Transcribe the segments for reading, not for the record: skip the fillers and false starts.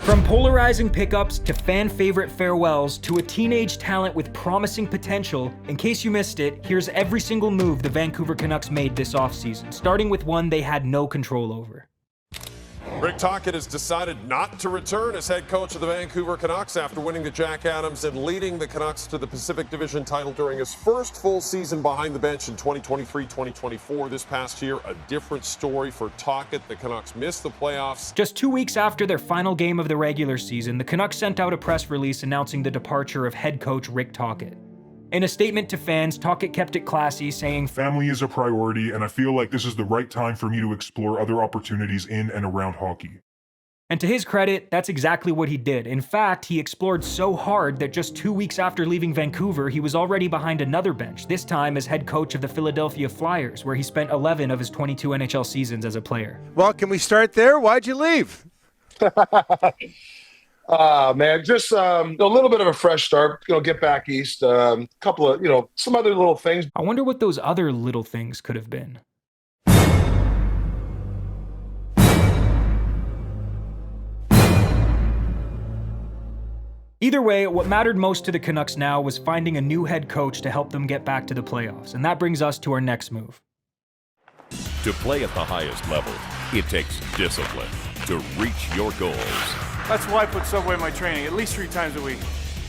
From polarizing pickups to fan-favorite farewells to a teenage talent with promising potential, in case you missed it, here's every single move the Vancouver Canucks made this offseason, starting with one they had no control over. Rick Tocchet has decided not to return as head coach of the Vancouver Canucks after winning the Jack Adams and leading the Canucks to the Pacific Division title during his first full season behind the bench in 2023-2024. This past year, a different story for Tocchet. The Canucks missed the playoffs. Just 2 weeks after their final game of the regular season, the Canucks sent out a press release announcing the departure of head coach Rick Tocchet. In a statement to fans, Tocchet kept it classy, saying, "Family is a priority, and I feel like this is the right time for me to explore other opportunities in and around hockey." And to his credit, that's exactly what he did. In fact, he explored so hard that just 2 weeks after leaving Vancouver, he was already behind another bench, this time as head coach of the Philadelphia Flyers, where he spent 11 of his 22 NHL seasons as a player. Well, can we start there? Why'd you leave? Man, just a little bit of a fresh start, get back east, couple of, some other little things. I wonder what those other little things could have been. Either way, what mattered most to the Canucks now was finding a new head coach to help them get back to the playoffs, and that brings us to our next move. To play at the highest level, it takes discipline to reach your goals. That's why I put Subway in my training at least 3 times a week.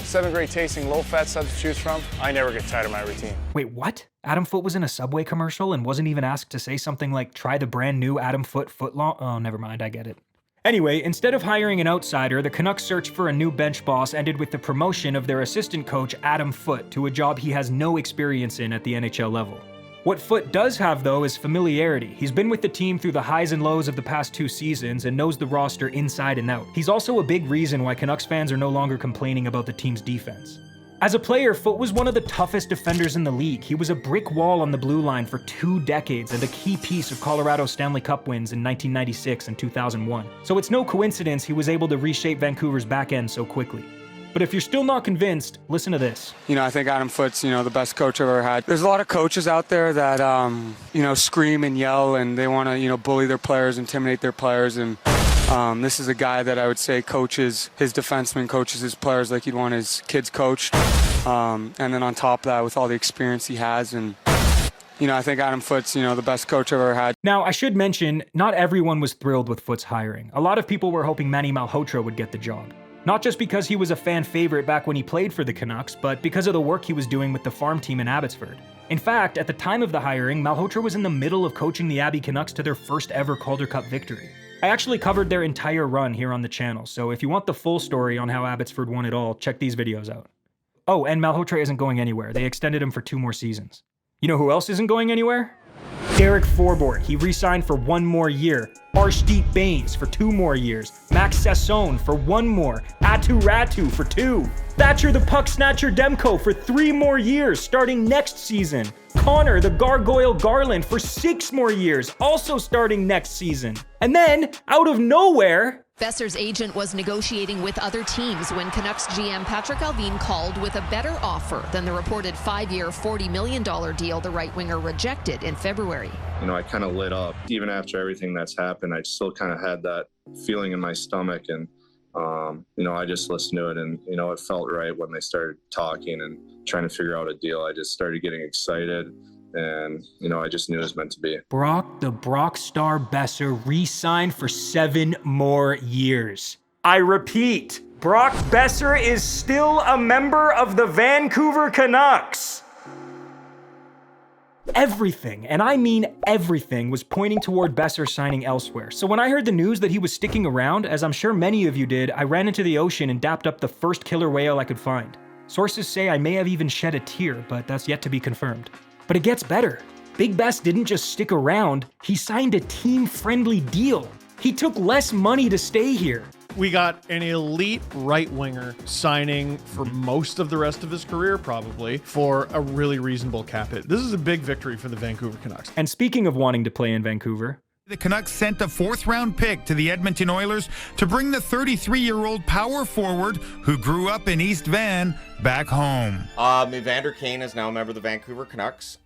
7 great tasting, low-fat subs to choose from. I never get tired of my routine. Wait, what? Adam Foote was in a Subway commercial and wasn't even asked to say something like, "Try the brand new Adam Foote footlong"? Oh, never mind, I get it. Anyway, instead of hiring an outsider, the Canucks' search for a new bench boss ended with the promotion of their assistant coach, Adam Foote, to a job he has no experience in at the NHL level. What Foote does have, though, is familiarity. He's been with the team through the highs and lows of the past 2 seasons and knows the roster inside and out. He's also a big reason why Canucks fans are no longer complaining about the team's defense. As a player, Foote was one of the toughest defenders in the league. He was a brick wall on the blue line for 2 decades and a key piece of Colorado's Stanley Cup wins in 1996 and 2001. So it's no coincidence he was able to reshape Vancouver's back end so quickly. But if you're still not convinced, listen to this. I think Adam Foote's, the best coach I've ever had. There's a lot of coaches out there that, scream and yell and they want to, bully their players, intimidate their players. And this is a guy that I would say coaches his defensemen, coaches his players like he'd want his kids coached. And then on top of that, with all the experience he has and I think Adam Foote's, the best coach I've ever had. Now, I should mention, not everyone was thrilled with Foote's hiring. A lot of people were hoping Manny Malhotra would get the job. Not just because he was a fan favorite back when he played for the Canucks, but because of the work he was doing with the farm team in Abbotsford. In fact, at the time of the hiring, Malhotra was in the middle of coaching the Abbey Canucks to their first ever Calder Cup victory. I actually covered their entire run here on the channel, so if you want the full story on how Abbotsford won it all, check these videos out. Oh, and Malhotra isn't going anywhere. They extended him for 2 more seasons. You know who else isn't going anywhere? Derek Forbort. He re-signed for 1 more year. Arshdeep Baines for 2 more years. Max Sasson for 1 more. Atu Ratu for 2. Thatcher the Puck Snatcher Demko for 3 more years, starting next season. Connor the Gargoyle Garland for 6 more years, also starting next season. And then, out of nowhere, Boeser's agent was negotiating with other teams when Canucks GM Patrick Allvin called with a better offer than the reported 5-year, $40 million deal the right winger rejected in February. I kind of lit up. Even after everything that's happened, I still kind of had that feeling in my stomach. And, I just listened to it and, it felt right when they started talking and trying to figure out a deal. I just started getting excited. And, I just knew it was meant to be. Brock the Brock Star Boeser re-signed for 7 more years. I repeat, Brock Boeser is still a member of the Vancouver Canucks. Everything, and I mean everything, was pointing toward Boeser signing elsewhere. So when I heard the news that he was sticking around, as I'm sure many of you did, I ran into the ocean and dapped up the first killer whale I could find. Sources say I may have even shed a tear, but that's yet to be confirmed. But it gets better. Big Bess didn't just stick around, he signed a team-friendly deal. He took less money to stay here. We got an elite right winger signing for most of the rest of his career, probably, for a really reasonable cap hit. This is a big victory for the Vancouver Canucks. And speaking of wanting to play in Vancouver, the Canucks sent a 4th-round pick to the Edmonton Oilers to bring the 33-year-old power forward who grew up in East Van back home. Evander Kane is now a member of the Vancouver Canucks.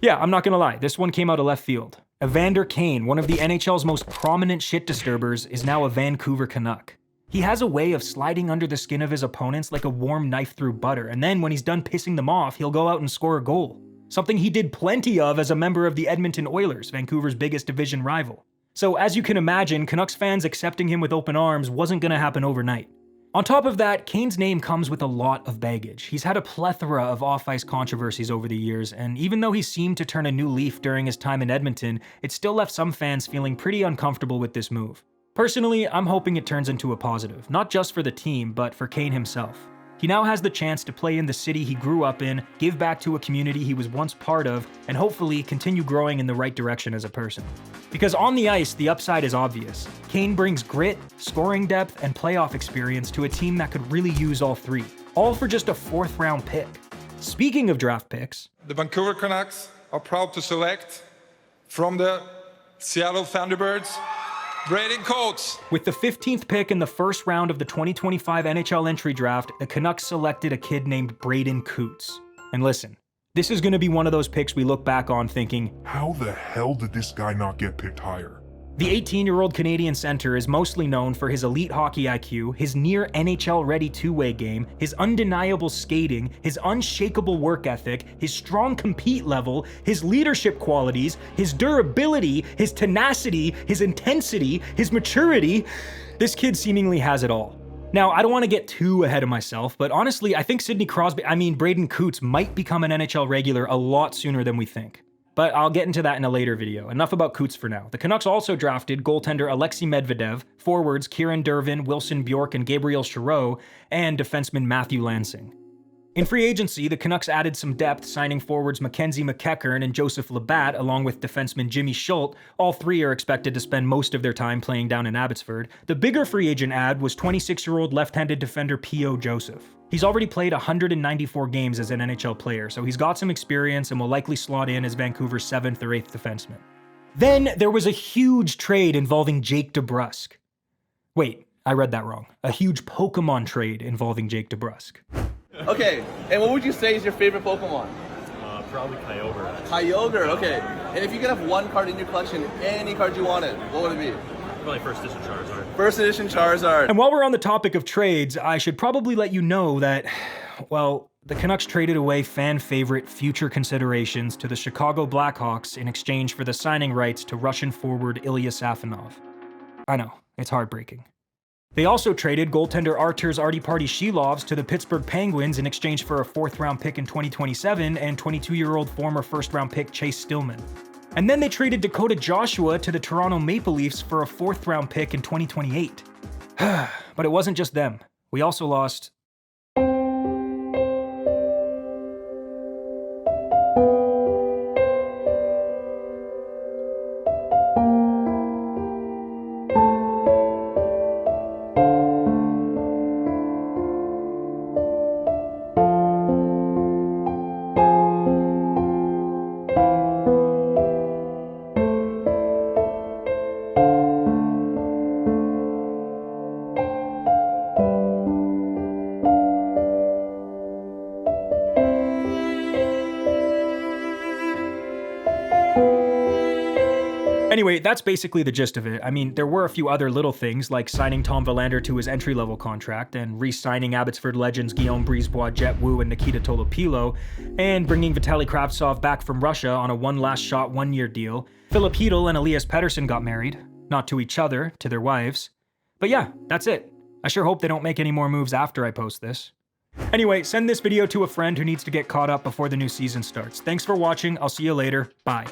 Yeah, I'm not gonna lie, this one came out of left field. Evander Kane, one of the NHL's most prominent shit disturbers, is now a Vancouver Canuck. He has a way of sliding under the skin of his opponents like a warm knife through butter, and then when he's done pissing them off, he'll go out and score a goal. Something he did plenty of as a member of the Edmonton Oilers, Vancouver's biggest division rival. So as you can imagine, Canucks fans accepting him with open arms wasn't going to happen overnight. On top of that, Kane's name comes with a lot of baggage. He's had a plethora of off-ice controversies over the years, and even though he seemed to turn a new leaf during his time in Edmonton, it still left some fans feeling pretty uncomfortable with this move. Personally, I'm hoping it turns into a positive, not just for the team, but for Kane himself. He now has the chance to play in the city he grew up in, give back to a community he was once part of, and hopefully continue growing in the right direction as a person. Because on the ice, the upside is obvious. Kane brings grit, scoring depth, and playoff experience to a team that could really use all three, all for just a 4th round pick. Speaking of draft picks, the Vancouver Canucks are proud to select from the Seattle Thunderbirds, Braeden Cootes. With the 15th pick in the first round of the 2025 NHL entry draft, the Canucks selected a kid named Braeden Cootes. And listen, this is going to be one of those picks we look back on thinking, how the hell did this guy not get picked higher? The 18-year-old Canadian center is mostly known for his elite hockey IQ, his near NHL-ready two-way game, his undeniable skating, his unshakable work ethic, his strong compete level, his leadership qualities, his durability, his tenacity, his intensity, his maturity. This kid seemingly has it all. Now, I don't want to get too ahead of myself, but honestly, I think Braeden Cootes might become an NHL regular a lot sooner than we think. But I'll get into that in a later video. Enough about Cootes for now. The Canucks also drafted goaltender Alexei Medvedev, forwards Kieran Dervin, Wilson Bjork, and Gabriel Chiarot, and defenseman Matthew Lansing. In free agency, the Canucks added some depth, signing forwards Mackenzie McEachern and Joseph Labatt, along with defenseman Jimmy Schultz. All three are expected to spend most of their time playing down in Abbotsford. The bigger free agent add was 26-year-old left-handed defender P.O. Joseph. He's already played 194 games as an NHL player, so he's got some experience and will likely slot in as Vancouver's 7th or 8th defenseman. Then there was a huge trade involving Jake DeBrusk. Wait, I read that wrong. A huge Pokemon trade involving Jake DeBrusk. Okay, and what would you say is your favorite Pokemon? Probably Kyogre. Kyogre, okay. And if you could have one card in your collection, any card you wanted, what would it be? Probably First Edition Charizard. First Edition Charizard. And while we're on the topic of trades, I should probably let you know that, well, the Canucks traded away fan favorite future considerations to the Chicago Blackhawks in exchange for the signing rights to Russian forward Ilya Safonov. I know, it's heartbreaking. They also traded goaltender Arturs Artie-Party Shilovs to the Pittsburgh Penguins in exchange for a 4th round pick in 2027 and 22-year-old former 1st round pick Chase Stillman. And then they traded Dakota Joshua to the Toronto Maple Leafs for a 4th round pick in 2028. But it wasn't just them. We also lost... Anyway, that's basically the gist of it. I mean, there were a few other little things, like signing Tom Verlander to his entry-level contract, and re-signing Abbotsford legends Guillaume Brisebois, Jet Wu, and Nikita Tolopilo, and bringing Vitaly Kravtsov back from Russia on a one-last-shot one-year deal. Philip Hedl and Elias Pettersson got married. Not to each other, to their wives. But yeah, that's it. I sure hope they don't make any more moves after I post this. Anyway, send this video to a friend who needs to get caught up before the new season starts. Thanks for watching. I'll see you later. Bye.